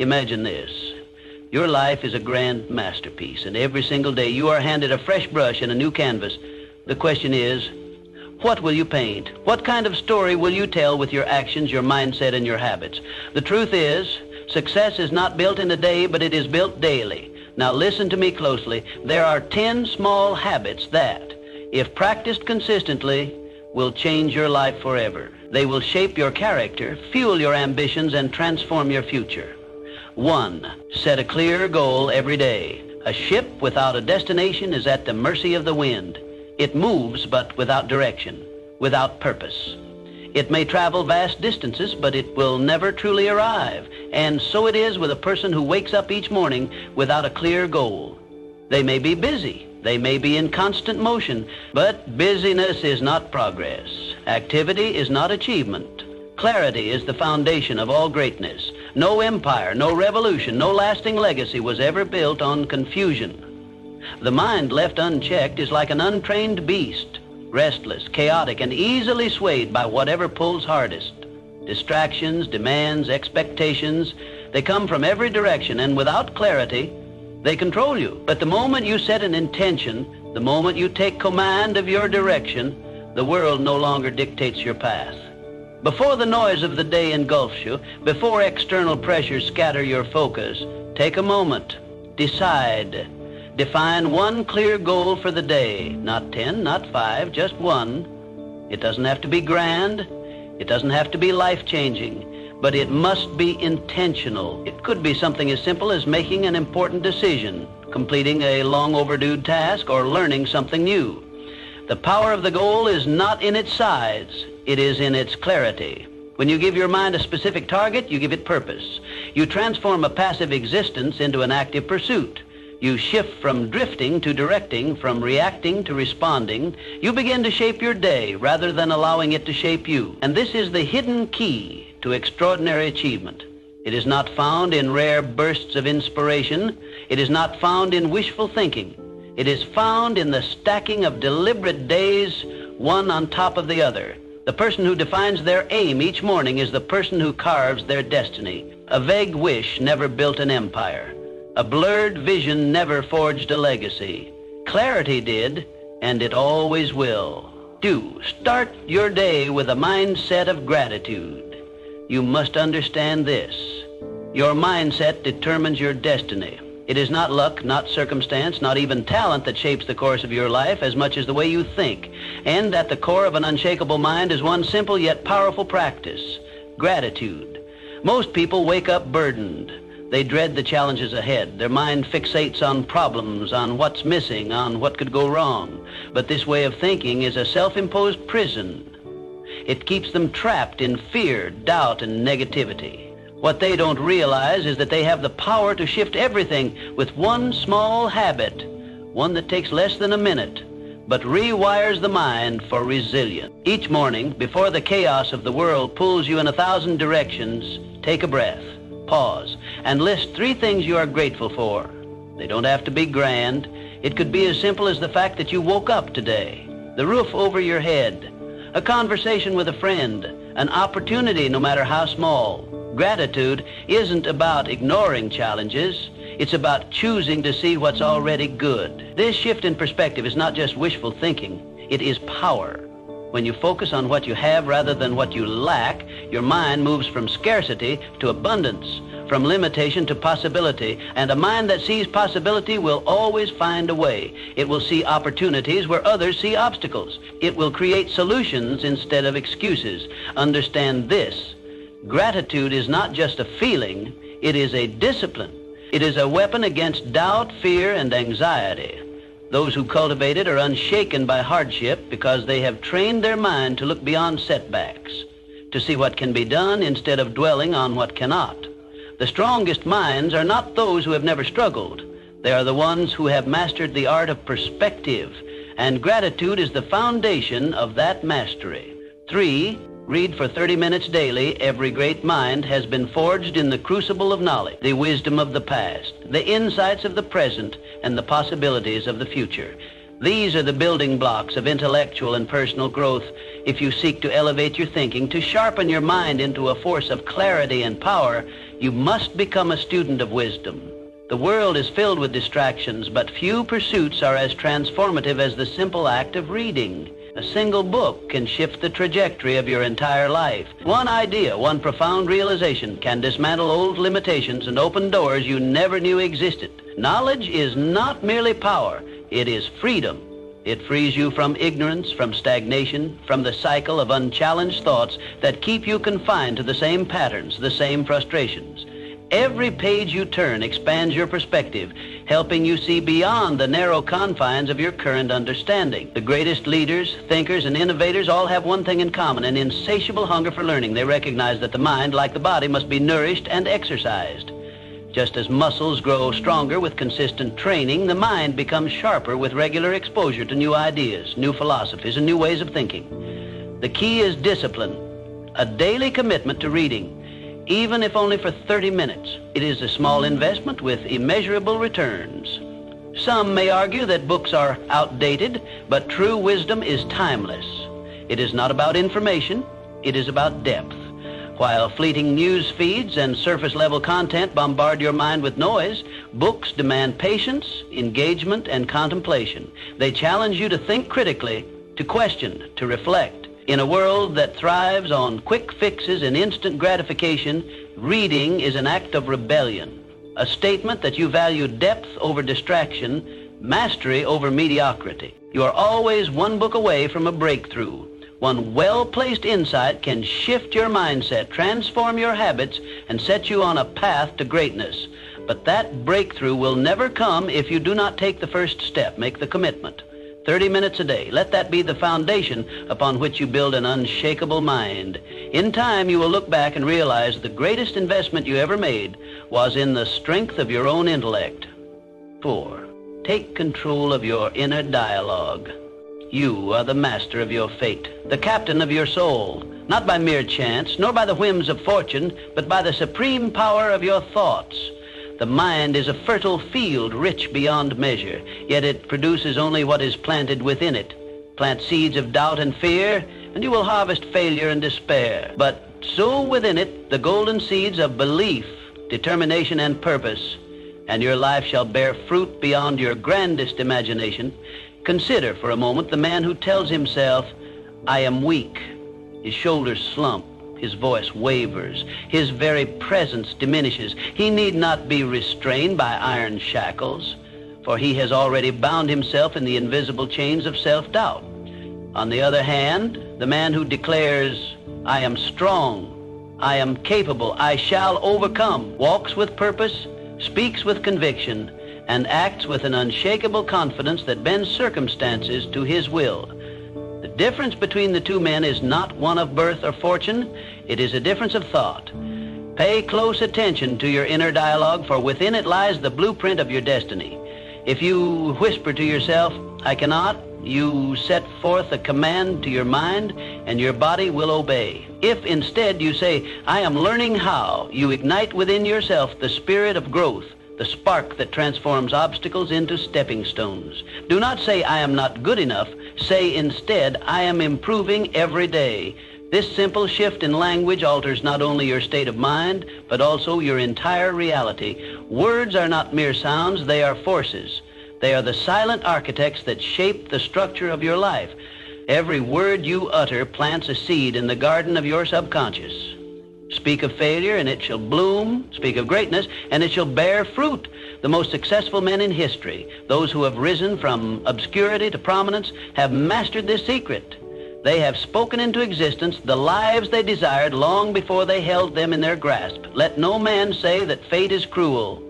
Imagine this. Your life is a grand masterpiece, and every single day you are handed a fresh brush and a new canvas. The question is, what will you paint? What kind of story will you tell with your actions, your mindset, and your habits? The truth is, success is not built in a day, but it is built daily. Now listen to me closely. There are 10 small habits that, if practiced consistently, will change your life forever. They will shape your character, fuel your ambitions, and transform your future. 1. Set a clear goal every day. A ship without a destination is at the mercy of the wind. It moves, but without direction, without purpose. It may travel vast distances, but it will never truly arrive. And so it is with a person who wakes up each morning without a clear goal. They may be busy. They may be in constant motion, but busyness is not progress. Activity is not achievement. Clarity is the foundation of all greatness. No empire, no revolution, no lasting legacy was ever built on confusion. The mind left unchecked is like an untrained beast, restless, chaotic, and easily swayed by whatever pulls hardest. Distractions, demands, expectations, they come from every direction, and without clarity, they control you. But the moment you set an intention, the moment you take command of your direction, the world no longer dictates your path. Before the noise of the day engulfs you, before external pressures scatter your focus, take a moment, decide. Define one clear goal for the day, not 10, not 5, just one. It doesn't have to be grand. It doesn't have to be life-changing, but it must be intentional. It could be something as simple as making an important decision, completing a long overdue task, or learning something new. The power of the goal is not in its size. It is in its clarity. When you give your mind a specific target, you give it purpose. You transform a passive existence into an active pursuit. You shift from drifting to directing, from reacting to responding. You begin to shape your day rather than allowing it to shape you. And this is the hidden key to extraordinary achievement. It is not found in rare bursts of inspiration. It is not found in wishful thinking. It is found in the stacking of deliberate days, one on top of the other. The person who defines their aim each morning is the person who carves their destiny. A vague wish never built an empire. A blurred vision never forged a legacy. Clarity did, and it always will. Start your day with a mindset of gratitude. You must understand this. Your mindset determines your destiny. It is not luck, not circumstance, not even talent that shapes the course of your life as much as the way you think. And at the core of an unshakable mind is one simple yet powerful practice: gratitude. Most people wake up burdened. They dread the challenges ahead. Their mind fixates on problems, on what's missing, on what could go wrong. But this way of thinking is a self-imposed prison. It keeps them trapped in fear, doubt, and negativity. What they don't realize is that they have the power to shift everything with one small habit, one that takes less than a minute, but rewires the mind for resilience. Each morning, before the chaos of the world pulls you in 1,000 directions, take a breath. Pause and list 3 things you are grateful for. They don't have to be grand. It could be as simple as the fact that you woke up today, the roof over your head, a conversation with a friend, an opportunity no matter how small. Gratitude isn't about ignoring challenges. It's about choosing to see what's already good. This shift in perspective is not just wishful thinking. It is power. When you focus on what you have rather than what you lack, your mind moves from scarcity to abundance, from limitation to possibility. And a mind that sees possibility will always find a way. It will see opportunities where others see obstacles. It will create solutions instead of excuses. Understand this: gratitude is not just a feeling, it is a discipline. It is a weapon against doubt, fear, and anxiety. Those who cultivate it are unshaken by hardship because they have trained their mind to look beyond setbacks, to see what can be done instead of dwelling on what cannot. The strongest minds are not those who have never struggled. They are the ones who have mastered the art of perspective, and gratitude is the foundation of that mastery. 3, read for 30 minutes daily. Every great mind has been forged in the crucible of knowledge, the wisdom of the past, the insights of the present, and the possibilities of the future. These are the building blocks of intellectual and personal growth if you seek to elevate your thinking, to sharpen your mind into a force of clarity and power. You must become a student of wisdom. The world is filled with distractions, but few pursuits are as transformative as the simple act of reading. A single book can shift the trajectory of your entire life. One idea, one profound realization can dismantle old limitations and open doors you never knew existed. Knowledge is not merely power, it is freedom. It frees you from ignorance, from stagnation, from the cycle of unchallenged thoughts that keep you confined to the same patterns, the same frustrations. Every page you turn expands your perspective, helping you see beyond the narrow confines of your current understanding. The greatest leaders, thinkers, and innovators all have one thing in common, an insatiable hunger for learning. They recognize that the mind, like the body, must be nourished and exercised. Just as muscles grow stronger with consistent training, the mind becomes sharper with regular exposure to new ideas, new philosophies, and new ways of thinking. The key is discipline, a daily commitment to reading, even if only for 30 minutes. It is a small investment with immeasurable returns. Some may argue that books are outdated, but true wisdom is timeless. It is not about information, it is about depth. While fleeting news feeds and surface-level content bombard your mind with noise, books demand patience, engagement, and contemplation. They challenge you to think critically, to question, to reflect. In a world that thrives on quick fixes and instant gratification, reading is an act of rebellion, a statement that you value depth over distraction, mastery over mediocrity. You are always one book away from a breakthrough. One well-placed insight can shift your mindset, transform your habits, and set you on a path to greatness. But that breakthrough will never come if you do not take the first step, make the commitment. 30 minutes a day. Let that be the foundation upon which you build an unshakable mind. In time, you will look back and realize the greatest investment you ever made was in the strength of your own intellect. 4. Take control of your inner dialogue. You are the master of your fate, the captain of your soul, not by mere chance, nor by the whims of fortune, but by the supreme power of your thoughts. The mind is a fertile field, rich beyond measure, yet it produces only what is planted within it. Plant seeds of doubt and fear, and you will harvest failure and despair. But sow within it the golden seeds of belief, determination, and purpose, and your life shall bear fruit beyond your grandest imagination. Consider for a moment the man who tells himself, "I am weak." His shoulders slump. His voice wavers. His very presence diminishes. He need not be restrained by iron shackles, for he has already bound himself in the invisible chains of self-doubt. On the other hand, the man who declares, "I am strong, I am capable, I shall overcome," walks with purpose, speaks with conviction, and acts with an unshakable confidence that bends circumstances to his will. The difference between the two men is not one of birth or fortune, it is a difference of thought. Pay close attention to your inner dialogue, for within it lies the blueprint of your destiny. If you whisper to yourself, "I cannot," you set forth a command to your mind, and your body will obey. If instead you say, "I am learning how," you ignite within yourself the spirit of growth, the spark that transforms obstacles into stepping stones. Do not say, "I am not good enough." Say instead, "I am improving every day." This simple shift in language alters not only your state of mind, but also your entire reality. Words are not mere sounds, they are forces. They are the silent architects that shape the structure of your life. Every word you utter plants a seed in the garden of your subconscious. Speak of failure and it shall bloom. Speak of greatness and it shall bear fruit. The most successful men in history, those who have risen from obscurity to prominence, have mastered this secret. They have spoken into existence the lives they desired long before they held them in their grasp. Let no man say that fate is cruel,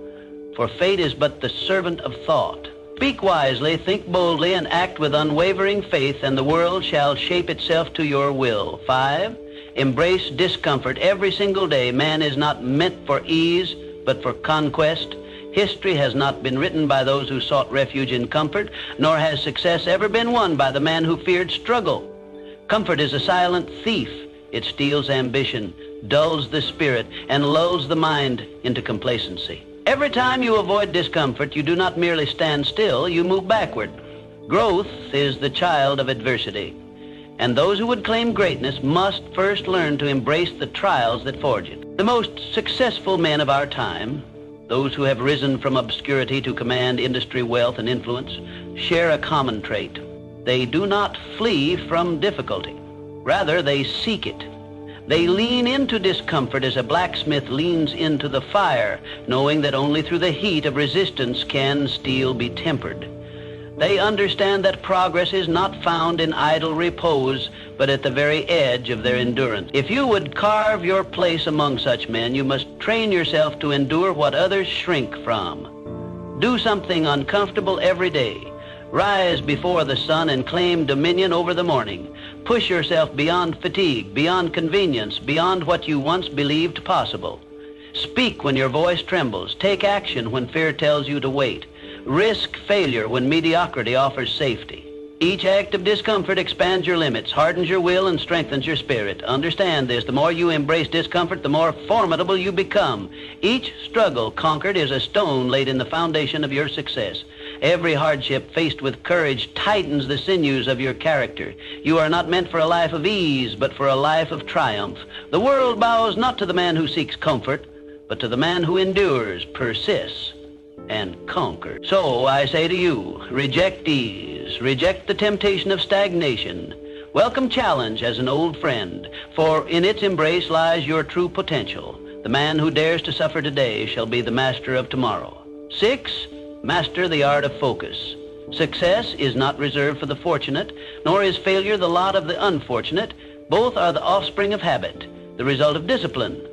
for fate is but the servant of thought. Speak wisely, think boldly, and act with unwavering faith, and the world shall shape itself to your will. 5. Embrace discomfort every single day. Man is not meant for ease, but for conquest. History has not been written by those who sought refuge in comfort, nor has success ever been won by the man who feared struggle. Comfort is a silent thief. It steals ambition, dulls the spirit, and lulls the mind into complacency. Every time you avoid discomfort, you do not merely stand still, you move backward. Growth is the child of adversity, and those who would claim greatness must first learn to embrace the trials that forge it. The most successful men of our time, those who have risen from obscurity to command industry, wealth, and influence, share a common trait. They do not flee from difficulty. Rather, they seek it. They lean into discomfort as a blacksmith leans into the fire, knowing that only through the heat of resistance can steel be tempered. They understand that progress is not found in idle repose, but at the very edge of their endurance. If you would carve your place among such men, you must train yourself to endure what others shrink from. Do something uncomfortable every day. Rise before the sun and claim dominion over the morning. Push yourself beyond fatigue, beyond convenience, beyond what you once believed possible. Speak when your voice trembles. Take action when fear tells you to wait. Risk failure when mediocrity offers safety. Each act of discomfort expands your limits, hardens your will, and strengthens your spirit. Understand this: the more you embrace discomfort, the more formidable you become. Each struggle conquered is a stone laid in the foundation of your success. Every hardship faced with courage tightens the sinews of your character. You are not meant for a life of ease, but for a life of triumph. The world bows not to the man who seeks comfort, but to the man who endures, persists, and conquers. So I say to you, reject ease, reject the temptation of stagnation. Welcome challenge as an old friend, for in its embrace lies your true potential. The man who dares to suffer today shall be the master of tomorrow. 6. Master the art of focus. Success is not reserved for the fortunate, nor is failure the lot of the unfortunate. Both are the offspring of habit, the result of discipline,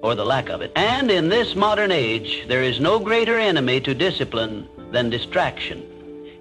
or the lack of it. And in this modern age, there is no greater enemy to discipline than distraction.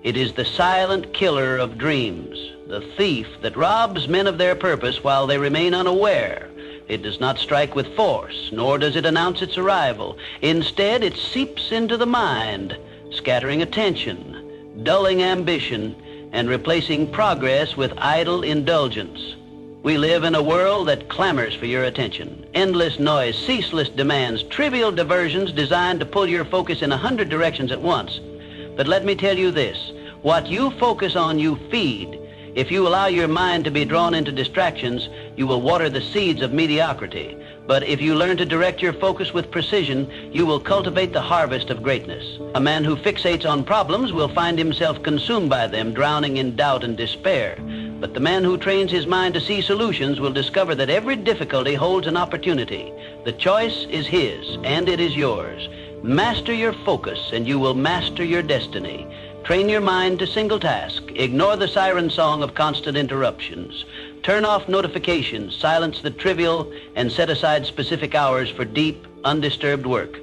It is the silent killer of dreams, the thief that robs men of their purpose while they remain unaware. It does not strike with force, nor does it announce its arrival. Instead, it seeps into the mind, scattering attention, dulling ambition, and replacing progress with idle indulgence. We live in a world that clamors for your attention. Endless noise, ceaseless demands, trivial diversions designed to pull your focus in 100 directions at once. But let me tell you this: what you focus on, you feed. If you allow your mind to be drawn into distractions, you will water the seeds of mediocrity. But if you learn to direct your focus with precision, you will cultivate the harvest of greatness. A man who fixates on problems will find himself consumed by them, drowning in doubt and despair. But the man who trains his mind to see solutions will discover that every difficulty holds an opportunity. The choice is his, and it is yours. Master your focus, and you will master your destiny. Train your mind to single task. Ignore the siren song of constant interruptions. Turn off notifications, silence the trivial, and set aside specific hours for deep, undisturbed work.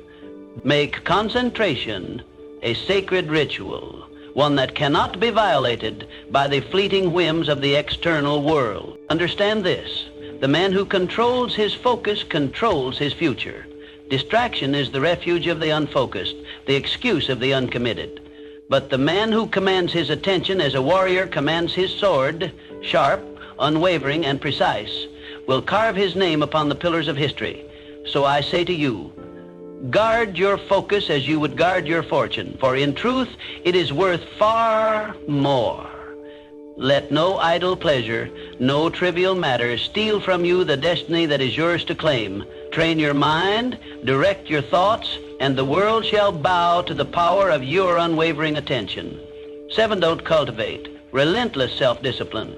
Make concentration a sacred ritual, one that cannot be violated by the fleeting whims of the external world. Understand this: the man who controls his focus controls his future. Distraction is the refuge of the unfocused, the excuse of the uncommitted. But the man who commands his attention as a warrior commands his sword, sharp, unwavering, and precise, will carve his name upon the pillars of history. So I say to you, guard your focus as you would guard your fortune, for in truth it is worth far more. Let no idle pleasure, no trivial matter steal from you the destiny that is yours to claim. Train your mind, direct your thoughts, and the world shall bow to the power of your unwavering attention. 7. Don't cultivate relentless self-discipline.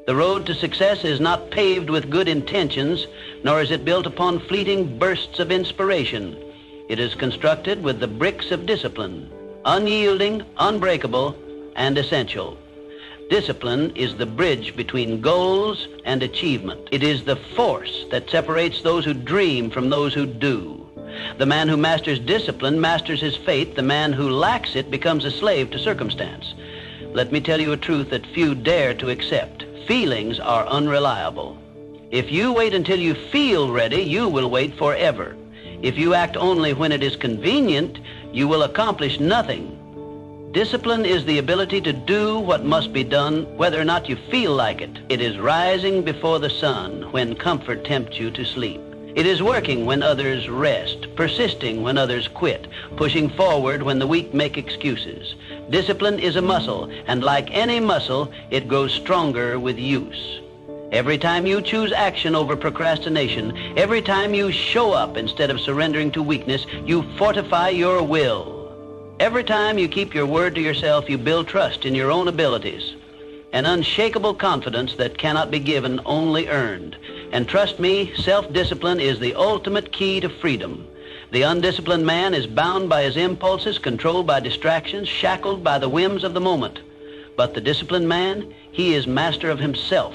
The road to success is not paved with good intentions, nor is it built upon fleeting bursts of inspiration. It is constructed with the bricks of discipline, unyielding, unbreakable, and essential. Discipline is the bridge between goals and achievement. It is the force that separates those who dream from those who do. The man who masters discipline masters his fate. The man who lacks it becomes a slave to circumstance. Let me tell you a truth that few dare to accept. Feelings are unreliable. If you wait until you feel ready, you will wait forever. If you act only when it is convenient, you will accomplish nothing. Discipline is the ability to do what must be done, whether or not you feel like it. It is rising before the sun when comfort tempts you to sleep. It is working when others rest, persisting when others quit, pushing forward when the weak make excuses. Discipline is a muscle, and like any muscle, it grows stronger with use. Every time you choose action over procrastination, every time you show up instead of surrendering to weakness, you fortify your will. Every time you keep your word to yourself, you build trust in your own abilities, an unshakable confidence that cannot be given, only earned. And trust me, self-discipline is the ultimate key to freedom. The undisciplined man is bound by his impulses, controlled by distractions, shackled by the whims of the moment. But the disciplined man, he is master of himself.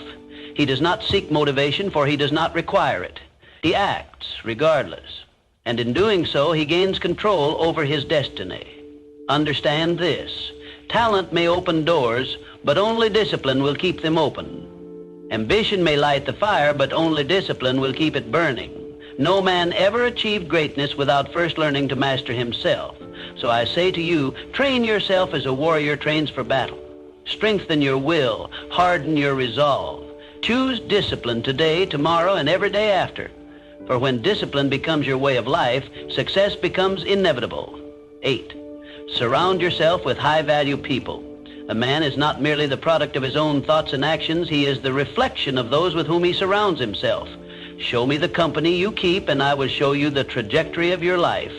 He does not seek motivation, for he does not require it. He acts regardless. And in doing so, he gains control over his destiny. Understand this. Talent may open doors, but only discipline will keep them open. Ambition may light the fire, but only discipline will keep it burning. No man ever achieved greatness without first learning to master himself. So I say to you, train yourself as a warrior trains for battle. Strengthen your will, harden your resolve. Choose discipline today, tomorrow, and every day after. For when discipline becomes your way of life, success becomes inevitable. 8. Surround yourself with high-value people. A man is not merely the product of his own thoughts and actions, he is the reflection of those with whom he surrounds himself. Show me the company you keep, and I will show you the trajectory of your life.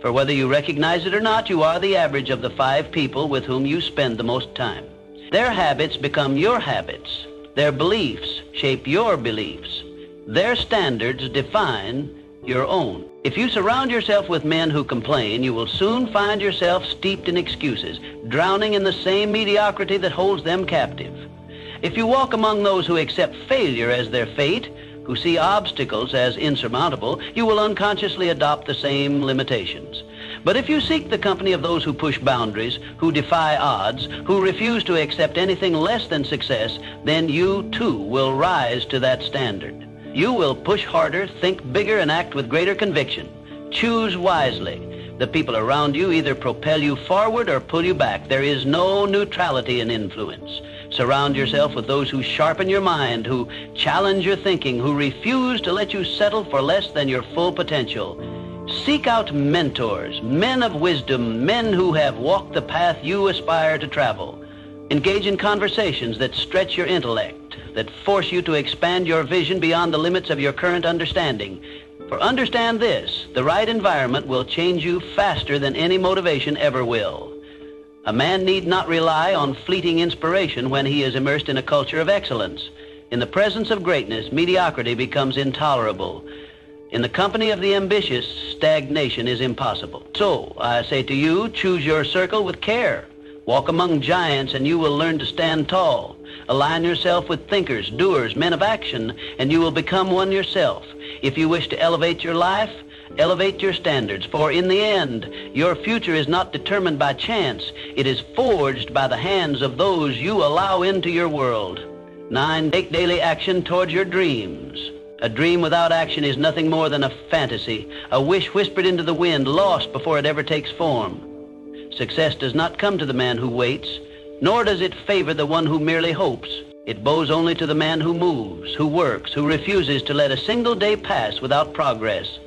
For whether you recognize it or not, you are the average of the 5 people with whom you spend the most time. Their habits become your habits. Their beliefs shape your beliefs. Their standards define your own. If you surround yourself with men who complain, you will soon find yourself steeped in excuses, drowning in the same mediocrity that holds them captive. If you walk among those who accept failure as their fate, who see obstacles as insurmountable, you will unconsciously adopt the same limitations. But if you seek the company of those who push boundaries, who defy odds, who refuse to accept anything less than success, then you too will rise to that standard. You will push harder, think bigger, and act with greater conviction. Choose wisely. The people around you either propel you forward or pull you back. There is no neutrality in influence. Surround yourself with those who sharpen your mind, who challenge your thinking, who refuse to let you settle for less than your full potential. Seek out mentors, men of wisdom, men who have walked the path you aspire to travel. Engage in conversations that stretch your intellect, that force you to expand your vision beyond the limits of your current understanding. For understand this, the right environment will change you faster than any motivation ever will. A man need not rely on fleeting inspiration when he is immersed in a culture of excellence. In the presence of greatness, mediocrity becomes intolerable. In the company of the ambitious, stagnation is impossible. So, I say to you, choose your circle with care. Walk among giants and you will learn to stand tall. Align yourself with thinkers, doers, men of action, and you will become one yourself. If you wish to elevate your life, elevate your standards, for in the end, your future is not determined by chance. It is forged by the hands of those you allow into your world. 9, take daily action towards your dreams. A dream without action is nothing more than a fantasy, a wish whispered into the wind, lost before it ever takes form. Success does not come to the man who waits, nor does it favor the one who merely hopes. It bows only to the man who moves, who works, who refuses to let a single day pass without progress.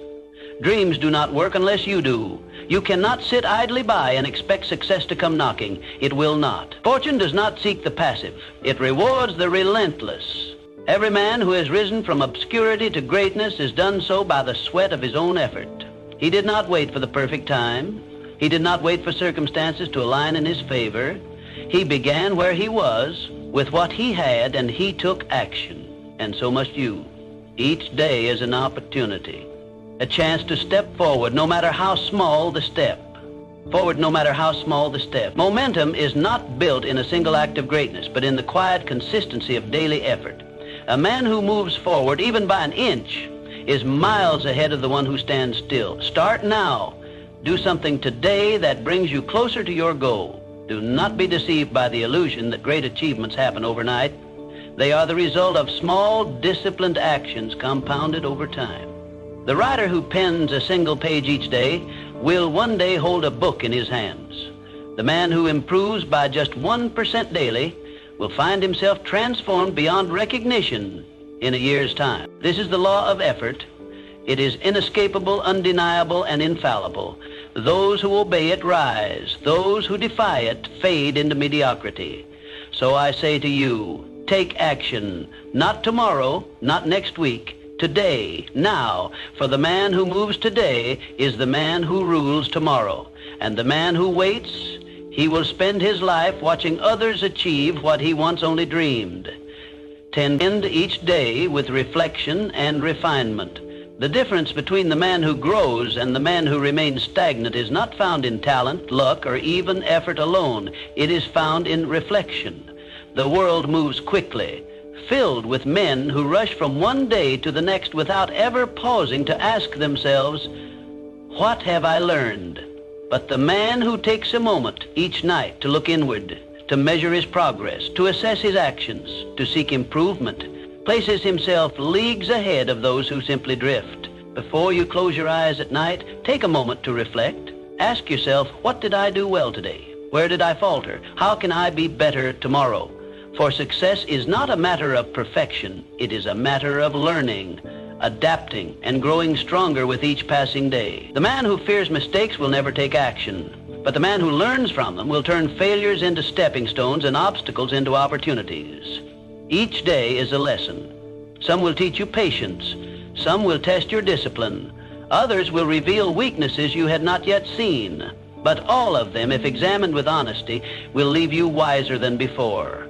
Dreams do not work unless you do. You cannot sit idly by and expect success to come knocking. It will not. Fortune does not seek the passive. It rewards the relentless. Every man who has risen from obscurity to greatness has done so by the sweat of his own effort. He did not wait for the perfect time. He did not wait for circumstances to align in his favor. He began where he was, with what he had, and he took action. And so must you. Each day is an opportunity, a chance to step forward, no matter how small the step. Forward, no matter how small the step. Momentum is not built in a single act of greatness, but in the quiet consistency of daily effort. A man who moves forward, even by an inch, is miles ahead of the one who stands still. Start now. Do something today that brings you closer to your goal. Do not be deceived by the illusion that great achievements happen overnight. They are the result of small, disciplined actions compounded over time. The writer who pens a single page each day will one day hold a book in his hands. The man who improves by just 1% daily will find himself transformed beyond recognition in a year's time. This is the law of effort. It is inescapable, undeniable, and infallible. Those who obey it rise. Those who defy it fade into mediocrity. So I say to you, take action, not tomorrow, not next week, today, now, for the man who moves today is the man who rules tomorrow. And the man who waits, he will spend his life watching others achieve what he once only dreamed. Tend each day with reflection and refinement. The difference between the man who grows and the man who remains stagnant is not found in talent, luck, or even effort alone. It is found in reflection. The world moves quickly, filled with men who rush from one day to the next without ever pausing to ask themselves, what have I learned? But the man who takes a moment each night to look inward, to measure his progress, to assess his actions, to seek improvement, places himself leagues ahead of those who simply drift. Before you close your eyes at night, take a moment to reflect. Ask yourself, what did I do well today? Where did I falter? How can I be better tomorrow? For success is not a matter of perfection. It is a matter of learning, adapting, and growing stronger with each passing day. The man who fears mistakes will never take action, but the man who learns from them will turn failures into stepping stones and obstacles into opportunities. Each day is a lesson. Some will teach you patience. Some will test your discipline. Others will reveal weaknesses you had not yet seen. But all of them, if examined with honesty, will leave you wiser than before.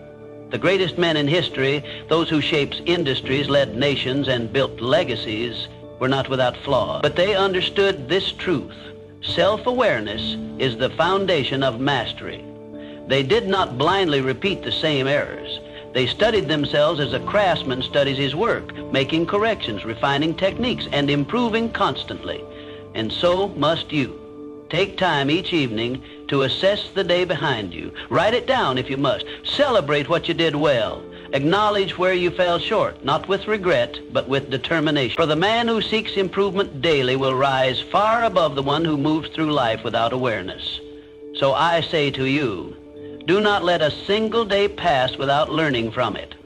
The greatest men in history, those who shaped industries, led nations, and built legacies, were not without flaws. But they understood this truth. Self-awareness is the foundation of mastery. They did not blindly repeat the same errors. They studied themselves as a craftsman studies his work, making corrections, refining techniques, and improving constantly. And so must you. Take time each evening to assess the day behind you. Write it down if you must. Celebrate what you did well. Acknowledge where you fell short, not with regret, but with determination. For the man who seeks improvement daily will rise far above the one who moves through life without awareness. So I say to you, do not let a single day pass without learning from it.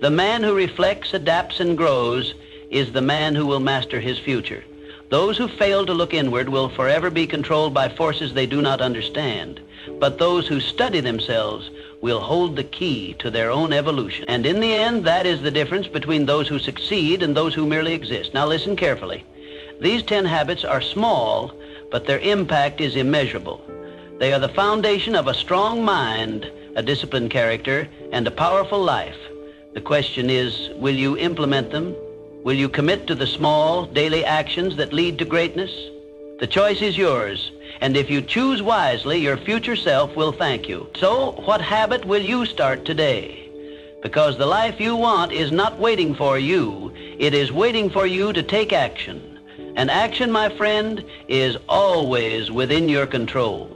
The man who reflects, adapts, and grows is the man who will master his future. Those who fail to look inward will forever be controlled by forces they do not understand. But those who study themselves will hold the key to their own evolution. And in the end, that is the difference between those who succeed and those who merely exist. Now listen carefully. These 10 habits are small, but their impact is immeasurable. They are the foundation of a strong mind, a disciplined character, and a powerful life. The question is, will you implement them? Will you commit to the small, daily actions that lead to greatness? The choice is yours, and if you choose wisely, your future self will thank you. So, what habit will you start today? Because the life you want is not waiting for you. It is waiting for you to take action. And action, my friend, is always within your control.